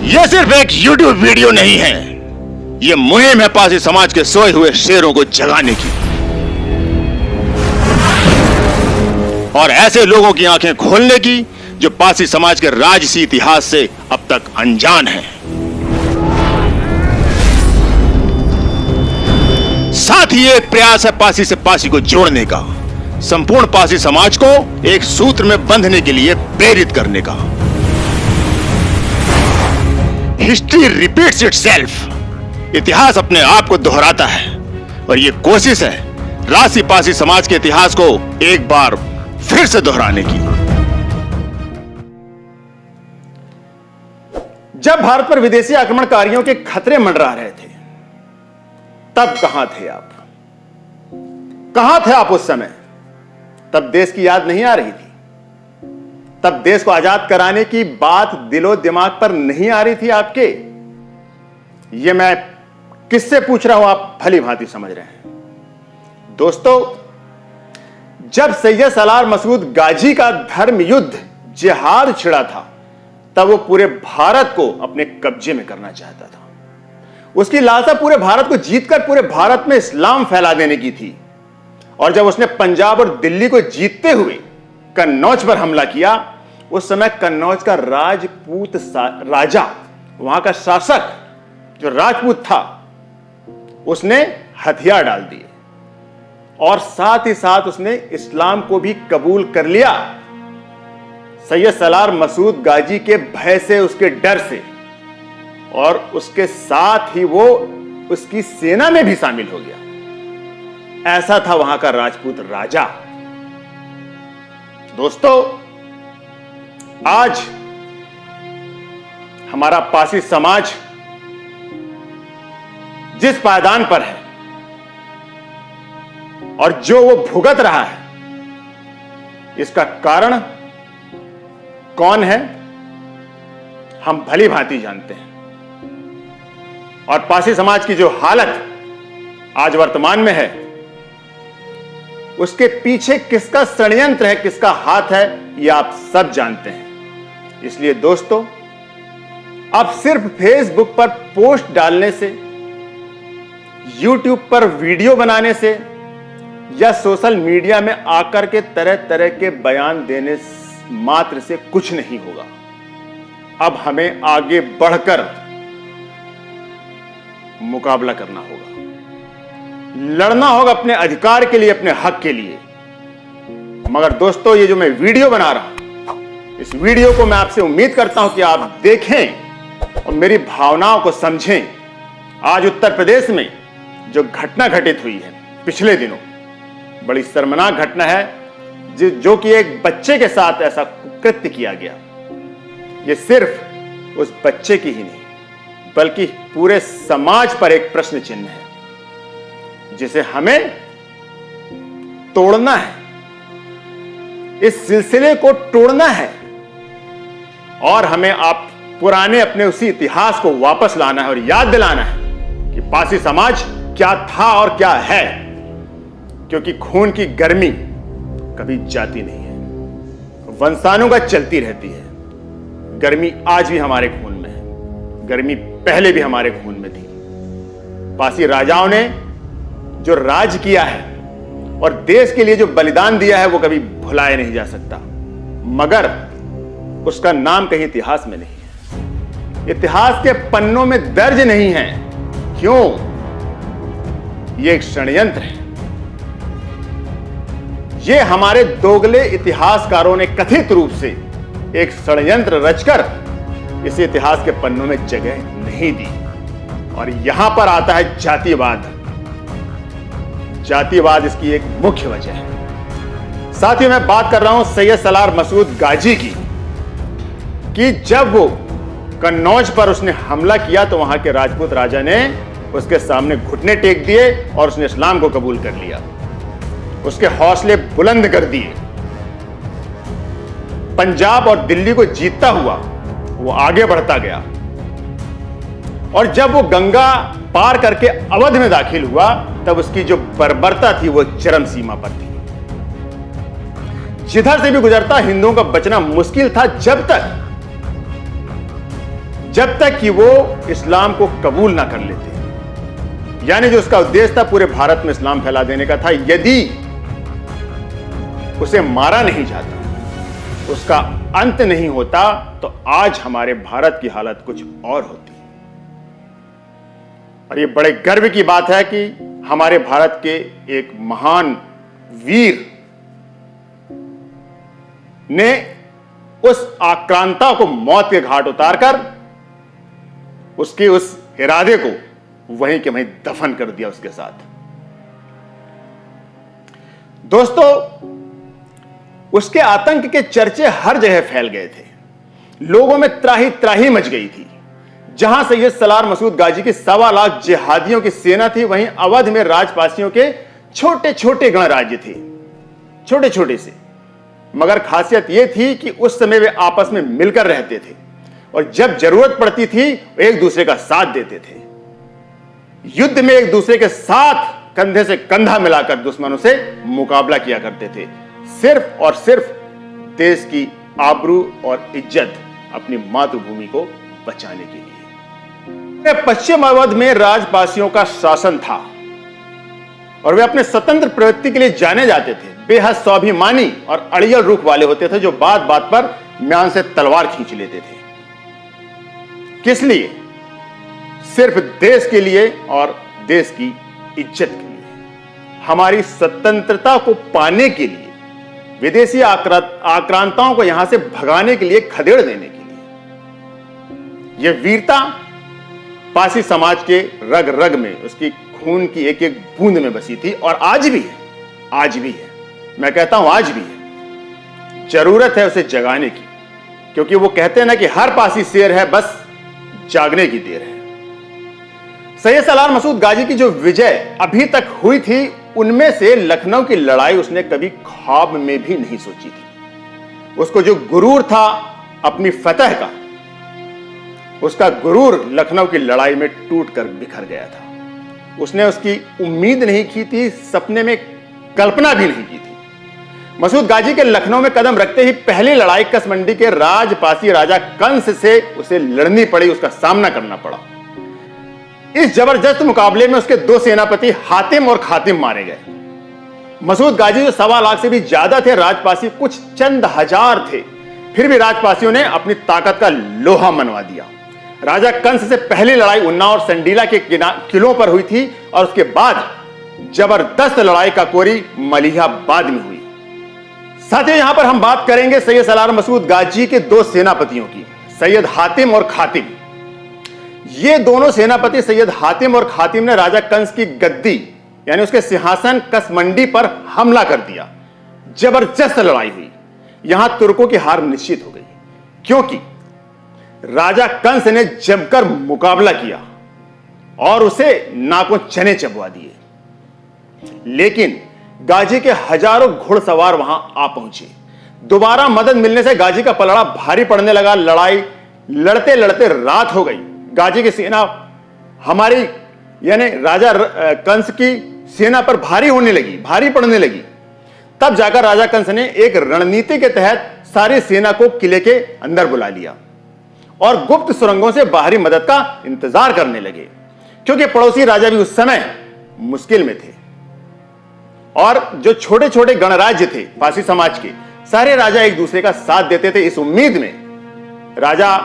यह सिर्फ एक YouTube वीडियो नहीं है, यह मुहिम है पारसी समाज के सोए हुए शेरों को जगाने की और ऐसे लोगों की आंखें खोलने की जो पारसी समाज के राजसी इतिहास से अब तक अनजान हैं। साथ ही एक प्रयास है पारसी से पारसी को जोड़ने का, संपूर्ण पारसी समाज को एक सूत्र में बंधने के लिए प्रेरित करने का। हिस्ट्री रिपीट्स इटसेल्फ, इतिहास अपने आप को दोहराता है और यह कोशिश है राजसी पारसी समाज के इतिहास को एक बार फिर से दोहराने की। जब भारत पर विदेशी आक्रमणकारियों के खतरे मंडरा रहे थे, तब कहां थे आप? कहां थे आप उस समय? तब देश की याद नहीं आ रही थी? तब देश को आजाद कराने की बात दिलो दिमाग पर नहीं आ रही थी आपके? यह मैं किससे पूछ रहा हूं, आप भली भांति समझ रहे हैं। दोस्तों, जब सैयद सलार मसूद गाजी का धर्म युद्ध जिहाद छिड़ा था, तब वो पूरे भारत को अपने कब्जे में करना चाहता था। उसकी लालसा पूरे भारत को जीतकर पूरे भारत में इस्लाम फैला देने की थी। और जब उसने पंजाब और दिल्ली को जीतते हुए कन्नौज पर हमला किया, उस समय कन्नौज का राजपूत राजा, वहां का शासक जो राजपूत था, उसने हथियार डाल दिए और साथ ही साथ उसने इस्लाम को भी कबूल कर लिया। सैयद सलार मसूद गाजी के भय से, उसके डर से, और उसके साथ ही वो उसकी सेना में भी शामिल हो गया। ऐसा था वहां का राजपूत राजा। दोस्तों, आज हमारा पारसी समाज जिस पायदान पर है और जो वो भुगत रहा है, इसका कारण कौन है, हम भली भांति जानते हैं। और पारसी समाज की जो हालत आज वर्तमान में है, उसके पीछे किसका षड्यंत्र है, किसका हाथ है, यह आप सब जानते हैं। इसलिए दोस्तों, अब सिर्फ फेसबुक पर पोस्ट डालने से, यूट्यूब पर वीडियो बनाने से या सोशल मीडिया में आकर के तरह तरह के बयान देने मात्र से कुछ नहीं होगा। अब हमें आगे बढ़कर मुकाबला करना होगा, लड़ना होगा अपने अधिकार के लिए, अपने हक के लिए। मगर दोस्तों, ये जो मैं वीडियो बना रहा हूं, इस वीडियो को मैं आपसे उम्मीद करता हूं कि आप देखें और मेरी भावनाओं को समझें। आज उत्तर प्रदेश में जो घटना घटित हुई है पिछले दिनों, बड़ी शर्मनाक घटना है, जो कि एक बच्चे के साथ ऐसा कृत्य किया गया। यह सिर्फ उस बच्चे की ही नहीं, बल्कि पूरे समाज पर एक प्रश्न चिन्ह है, जिसे हमें तोड़ना है। इस सिलसिले को तोड़ना है और हमें आप पुराने अपने उसी इतिहास को वापस लाना है और याद दिलाना है कि पारसी समाज क्या था और क्या है। क्योंकि खून की गर्मी कभी जाती नहीं है, वंशानुगत चलती रहती है। गर्मी आज भी हमारे खून में है, गर्मी पहले भी हमारे खून में थी। पारसी राजाओं ने जो राज किया है और देश के लिए जो बलिदान दिया है, वो कभी भुलाया नहीं जा सकता। मगर उसका नाम कहीं इतिहास में नहीं है, इतिहास के पन्नों में दर्ज नहीं है। क्यों? यह एक षड्यंत्र है। यह हमारे दोगले इतिहासकारों ने कथित रूप से एक षड्यंत्र रचकर इस इतिहास के पन्नों में जगह नहीं दी। और यहां पर आता है जातिवाद। जातिवाद इसकी एक मुख्य वजह है। साथ ही मैं बात कर रहा हूं सैयद सलार मसूद गाजी की, कि जब वो कन्नौज पर उसने हमला किया तो वहां के राजपूत राजा ने उसके सामने घुटने टेक दिए और उसने इस्लाम को कबूल कर लिया। उसके हौसले बुलंद कर दिए। पंजाब और दिल्ली को जीतता हुआ वो आगे बढ़ता गया और जब वो गंगा पार करके अवध में दाखिल हुआ, तब उसकी जो बर्बरता थी वो चरम सीमा पर थी। जिधर से भी गुजरता हिंदुओं का बचना मुश्किल था, जब तक कि वो इस्लाम को कबूल ना कर लेते। यानी जो उसका उद्देश्य था पूरे भारत में इस्लाम फैला देने का था, यदि उसे मारा नहीं जाता, उसका अंत नहीं होता, तो आज हमारे भारत की हालत कुछ और होती। और ये बड़े गर्व की बात है कि हमारे भारत के एक महान वीर ने उस आक्रांता को मौत के घाट उतारकर उसके उस इरादे को वहीं के वहीं दफन कर दिया उसके साथ। दोस्तों, उसके आतंक के चर्चे हर जगह फैल गए थे। लोगों में त्राही त्राही मच गई थी। जहां सैयद सलार मसूद गाजी की 1.25 लाख जिहादियों की सेना थी, वहीं अवध में राजपासियों के छोटे छोटे गणराज्य थे, छोटे छोटे से। मगर खासियत यह थी कि उस समय वे आपस में मिलकर रहते थे और जब जरूरत पड़ती थी एक दूसरे का साथ देते थे। युद्ध में एक दूसरे के साथ कंधे से कंधा मिलाकर दुश्मनों से मुकाबला किया करते थे, सिर्फ और सिर्फ देश की आबरू और इज्जत, अपनी मातृभूमि को बचाने के लिए। पश्चिम अवध में राजपासियों का शासन था और वे अपने स्वतंत्र प्रवृत्ति के लिए जाने जाते थे। बेहद स्वाभिमानी और अड़ियल रुख वाले होते थे, जो बात बात पर म्यान से तलवार खींच लेते थे। किस लिए? सिर्फ देश के लिए और देश की इज्जत के लिए, हमारी स्वतंत्रता को पाने के लिए, विदेशी आक्रांताओं को यहां से भगाने के लिए, खदेड़ देने के लिए। यह वीरता पासी समाज के रग रग में, उसकी खून की एक एक बूंद में बसी थी और आज भी है। आज भी है, मैं कहता हूं आज भी है। जरूरत है उसे जगाने की, क्योंकि वो कहते हैं ना कि हर पासी शेर है, बस जागने की देर है। सैयद सलार मसूद गाजी की जो विजय अभी तक हुई थी, उनमें से लखनऊ की लड़ाई उसने कभी ख्वाब में भी नहीं सोची थी। उसको जो गुरूर था अपनी फतह का, उसका गुरूर लखनऊ की लड़ाई में टूटकर बिखर गया था। उसने उसकी उम्मीद नहीं की थी, सपने में कल्पना भी नहीं की थी। मसूद गाजी के लखनऊ में कदम रखते ही पहली लड़ाई कसमंडी के राजपासी राजा कंस से उसे लड़नी पड़ी, उसका सामना करना पड़ा। इस जबरदस्त मुकाबले में उसके 2 सेनापति हातिम और खातिम मारे गए। मसूद गाजी जो 1.25 लाख से भी ज्यादा थे, राजपासी कुछ चंद हजार थे, फिर भी राजपासियों ने अपनी ताकत का लोहा मनवा दिया। राजा कंस से पहली लड़ाई उन्नाव और संडीला के किलों पर हुई थी और उसके बाद जबरदस्त लड़ाई काकोरी मलिहाबाद में हुई। साथ ही यहां पर हम बात करेंगे सैयद सलार मसूद गाजी के 2 सेनापतियों की, सैयद हातिम और खातिम। ये दोनों सेनापति सैयद हातिम और खातिम ने राजा कंस की गद्दी यानी उसके सिंहासन कसमंडी पर हमला कर दिया। जबरदस्त लड़ाई हुई। यहां तुर्कों की हार निश्चित हो गई, क्योंकि राजा कंस ने जमकर मुकाबला किया और उसे नाकों चने चबवा दिए। लेकिन गाजी के हजारों घुड़सवार वहां आ पहुंचे। दोबारा मदद मिलने से गाजी का पलड़ा भारी पड़ने लगा। लड़ाई लड़ते लड़ते रात हो गई। गाजी की सेना हमारी यानी राजा कंस की सेना पर भारी होने लगी, भारी पड़ने लगी। तब जाकर राजा कंस ने एक रणनीति के तहत सारी सेना को किले के अंदर बुला लिया और गुप्त सुरंगों से बाहरी मदद का इंतजार करने लगे, क्योंकि पड़ोसी राजा भी उस समय मुश्किल में थे। और जो छोटे छोटे गणराज्य थे पासी समाज के, सारे राजा एक दूसरे का साथ देते थे। इस उम्मीद में राजा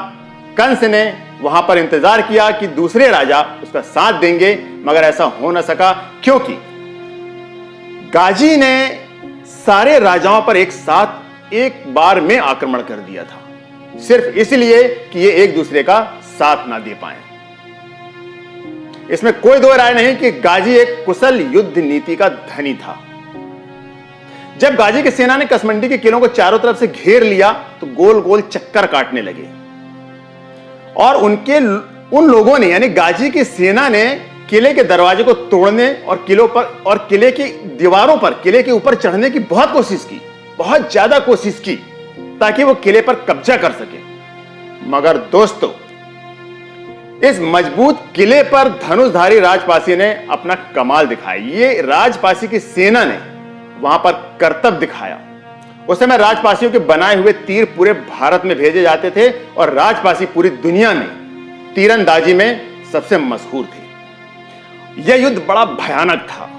कंस ने वहां पर इंतजार किया कि दूसरे राजा उसका साथ देंगे, मगर ऐसा हो न सका, क्योंकि गाजी ने सारे राजाओं पर एक साथ एक बार में आक्रमण कर दिया था, सिर्फ इसलिए कि ये एक दूसरे का साथ ना दे पाए। इसमें कोई दो राय नहीं कि गाजी एक कुशल युद्ध नीति का धनी था। जब गाजी की सेना ने कसमंडी के किलों को चारों तरफ से घेर लिया तो गोल गोल चक्कर काटने लगे और उन लोगों ने यानी गाजी की सेना ने किले के दरवाजे को तोड़ने और किले की दीवारों पर, किले के ऊपर चढ़ने की बहुत कोशिश की, बहुत ज्यादा कोशिश की, ताकि वो किले पर कब्जा कर सके। मगर दोस्तों, इस मजबूत किले पर धनुषधारी राजपासी ने अपना कमाल दिखाया। ये राजपासी की सेना ने वहां पर करतब दिखाया। उस समय राजपासियों के बनाए हुए तीर पूरे भारत में भेजे जाते थे और राजपासी पूरी दुनिया में तीरंदाजी में सबसे मशहूर थे। यह युद्ध बड़ा भयानक था।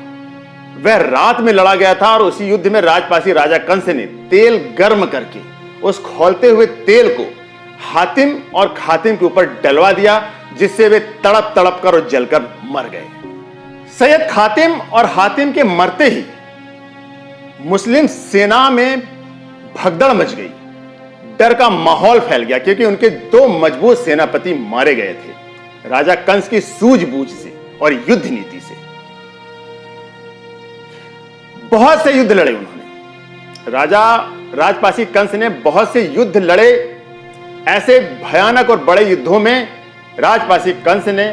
वह रात में लड़ा गया था और उसी युद्ध में राजपासी राजा कंस ने तेल गर्म करके उस खौलते हुए तेल को हातिम और खातिम के ऊपर डलवा दिया, जिससे वे तड़प तड़प कर और जलकर मर गए। सैयद खातिम और हातिम के मरते ही मुस्लिम सेना में भगदड़ मच गई। डर का माहौल फैल गया, क्योंकि उनके दो मजबूत सेनापति मारे गए थे, राजा कंस की सूझबूझ से और युद्ध नीति से। बहुत से युद्ध लड़े उन्होंने। राजपासी कंस ने बहुत से युद्ध लड़े। ऐसे भयानक और बड़े युद्धों में राजपासी कंस ने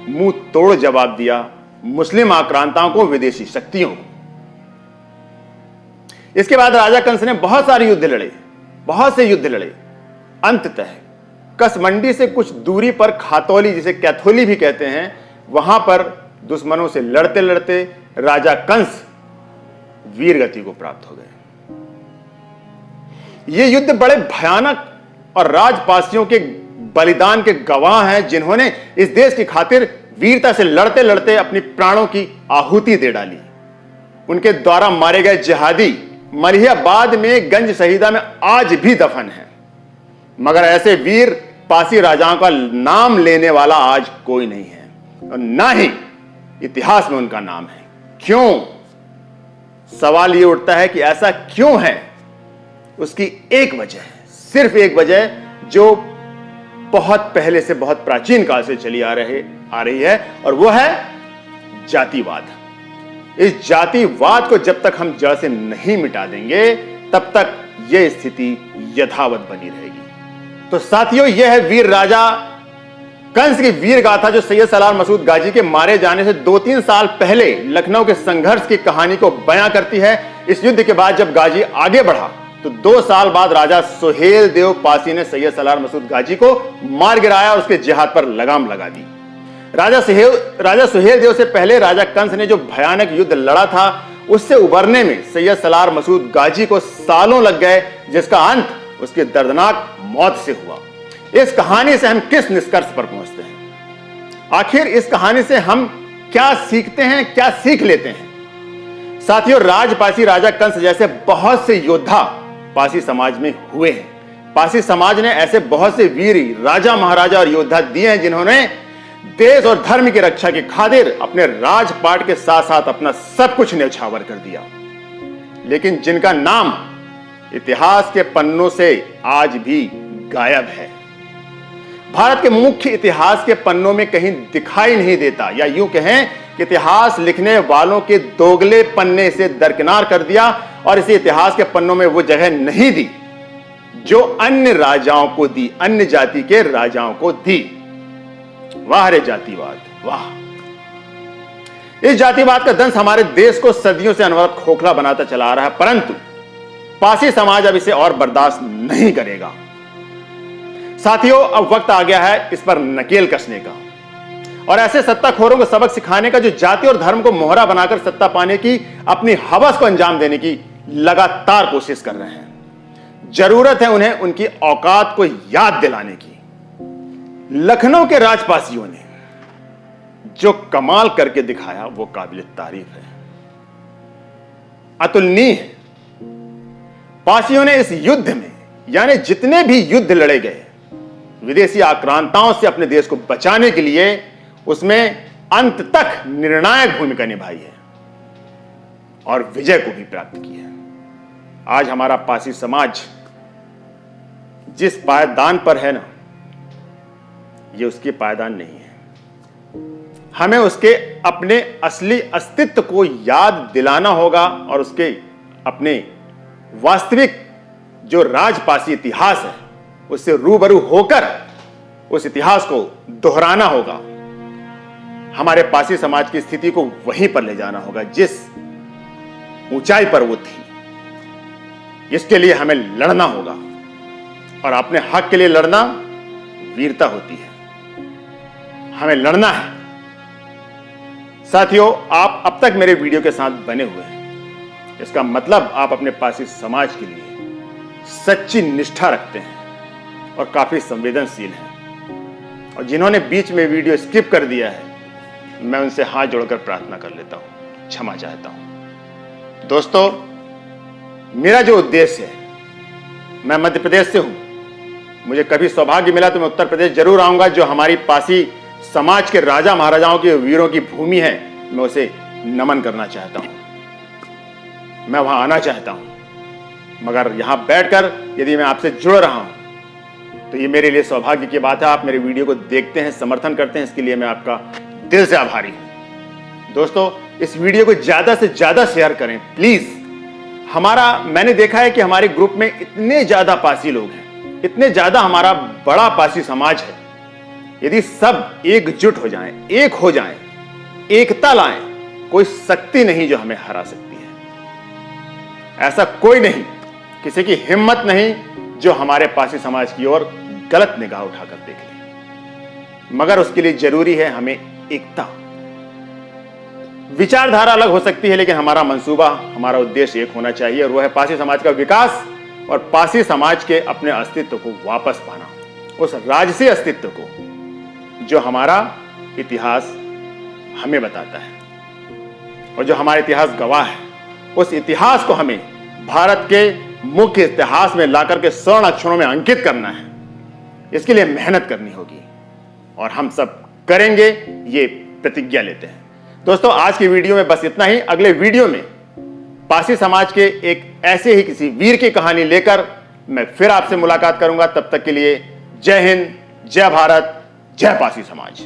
मुंह तोड़ जवाब दिया मुस्लिम आक्रांताओं को, विदेशी शक्तियों को। इसके बाद राजा कंस ने बहुत सारे युद्ध लड़े, बहुत से युद्ध लड़े। अंततः कसमंडी से कुछ दूरी पर खातौली, जिसे कैथोली भी कहते हैं, वहां पर दुश्मनों से लड़ते लड़ते राजा कंस वीर गति को प्राप्त हो गए। ये युद्ध बड़े भयानक और राजपासियों के बलिदान के गवाह हैं, जिन्होंने इस देश की खातिर वीरता से लड़ते लड़ते अपनी प्राणों की आहुति दे डाली। उनके द्वारा मारे गए जिहादी मलिहाबाद में गंज शहीदा में आज भी दफन है, मगर ऐसे वीर पासी राजाओं का नाम लेने वाला आज कोई नहीं है, और ना ही इतिहास में उनका नाम है। क्यों? सवाल यह उठता है कि ऐसा क्यों है। उसकी एक वजह है, सिर्फ एक वजह, जो बहुत पहले से, बहुत प्राचीन काल से चली आ रही है, और वो है जातिवाद। इस जातिवाद को जब तक हम जड़ से नहीं मिटा देंगे, तब तक यह स्थिति यथावत बनी रहेगी। तो साथियों, यह है वीर राजा कंस की वीर गाथा, जो सैयद सलार मसूद गाजी के मारे जाने से 2-3 साल पहले लखनऊ के संघर्ष की कहानी को बयां करती है। इस युद्ध के बाद जब गाजी आगे बढ़ा, तो 2 साल बाद राजा सुहेल देव पासी ने सैयद सलार मसूद गाजी को मार गिराया और उसके जिहाद पर लगाम लगा दी। राजा सुहेल देव से पहले राजा कंस ने जो भयानक युद्ध लड़ा था, उससे उबरने में सैयद सलार मसूद गाजी को सालों लग गए, जिसका अंत उसकी दर्दनाक मौत से हुआ। इस कहानी से हम किस निष्कर्ष पर पहुंचते हैं? आखिर इस कहानी से हम क्या सीखते हैं, क्या सीख लेते हैं? साथियों, राजपासी राजा कंस जैसे बहुत से योद्धा पासी समाज में हुए हैं। पासी समाज ने ऐसे बहुत से वीर राजा, महाराजा और योद्धा दिए हैं, जिन्होंने देश और धर्म की रक्षा की खातिर अपने राजपाट के साथ साथ अपना सब कुछ न्यौछावर कर दिया, लेकिन जिनका नाम इतिहास के पन्नों से आज भी गायब है। भारत के मुख्य इतिहास के पन्नों में कहीं दिखाई नहीं देता, या यूं कहें कि इतिहास लिखने वालों के दोगले पन्ने से दरकिनार कर दिया, और इसे इतिहास के पन्नों में वो जगह नहीं दी जो अन्य राजाओं को दी, अन्य जाति के राजाओं को दी। वाह रे जातिवाद, वाह! इस जातिवाद का दंश हमारे देश को सदियों से अनवरत खोखला बनाता चला आ रहा है, परंतु पासी समाज अब इसे और बर्दाश्त नहीं करेगा। साथियों, अब वक्त आ गया है इस पर नकेल कसने का, और ऐसे सत्ताखोरों को सबक सिखाने का, जो जाति और धर्म को मोहरा बनाकर सत्ता पाने की अपनी हवस को अंजाम देने की लगातार कोशिश कर रहे हैं। जरूरत है उन्हें उनकी औकात को याद दिलाने की। लखनऊ के राजपासियों ने जो कमाल करके दिखाया, वो काबिल तारीफ है, अतुलनीय है। पासियों ने इस युद्ध में, यानी जितने भी युद्ध लड़े गए विदेशी आक्रांताओं से अपने देश को बचाने के लिए, उसमें अंत तक निर्णायक भूमिका निभाई है और विजय को भी प्राप्त की है। आज हमारा पासी समाज जिस पायदान पर है ना, ये उसके पायदान नहीं है। हमें उसके अपने असली अस्तित्व को याद दिलाना होगा, और उसके अपने वास्तविक जो राजपासी इतिहास है, उससे रूबरू होकर उस इतिहास को दोहराना होगा। हमारे पासी समाज की स्थिति को वहीं पर ले जाना होगा जिस ऊंचाई पर वो थी। इसके लिए हमें लड़ना होगा, और अपने हक के लिए लड़ना वीरता होती है। हमें लड़ना है। साथियों, आप अब तक मेरे वीडियो के साथ बने हुए हैं, इसका मतलब आप अपने पासी समाज के लिए सच्ची निष्ठा रखते हैं और काफी संवेदनशील हैं। और जिन्होंने बीच में वीडियो स्किप कर दिया है, मैं उनसे हाथ जोड़कर प्रार्थना कर लेता हूं, क्षमा चाहता हूं। दोस्तों, मेरा जो उद्देश्य है, मैं मध्य प्रदेश से हूं। मुझे कभी सौभाग्य मिला तो मैं उत्तर प्रदेश जरूर आऊंगा। जो हमारी पासी समाज के राजा महाराजाओं के वीरों की भूमि है, मैं उसे नमन करना चाहता हूं, मैं वहां आना चाहता हूं। मगर यहां बैठकर यदि मैं आपसे जुड़ रहा हूं तो ये मेरे लिए सौभाग्य की बात है। आप मेरे वीडियो को देखते हैं, समर्थन करते हैं, इसके लिए मैं आपका दिल से आभारी हूं। दोस्तों, इस वीडियो को ज्यादा से ज्यादा शेयर करें प्लीज। मैंने देखा है कि हमारे ग्रुप में इतने ज्यादा पासी लोग हैं, इतने ज्यादा हमारा बड़ा पासी समाज है। यदि सब एकजुट हो जाएं, एक हो जाएं, एकता लाएं, कोई शक्ति नहीं जो हमें हरा सकती है। ऐसा कोई नहीं, किसी की हिम्मत नहीं जो हमारे पासी समाज की ओर गलत निगाह उठाकर देख ले। मगर उसके लिए जरूरी है हमें एकता। विचारधारा अलग हो सकती है, लेकिन हमारा मंसूबा, हमारा उद्देश्य एक होना चाहिए, और वह है पासी समाज का विकास और पासी समाज के अपने अस्तित्व को वापस पाना, उस राजसी अस्तित्व को जो हमारा इतिहास हमें बताता है और जो हमारा इतिहास गवाह है। उस इतिहास को हमें भारत के मुख्य इतिहास में लाकर के स्वर्ण अक्षरों में अंकित करना है। इसके लिए मेहनत करनी होगी और हम सब करेंगे, ये प्रतिज्ञा लेते हैं। दोस्तों, आज की वीडियो में बस इतना ही। अगले वीडियो में पासी समाज के एक ऐसे ही किसी वीर की कहानी लेकर मैं फिर आपसे मुलाकात करूंगा। तब तक के लिए जय हिंद, जय भारत, जय पासी समाज।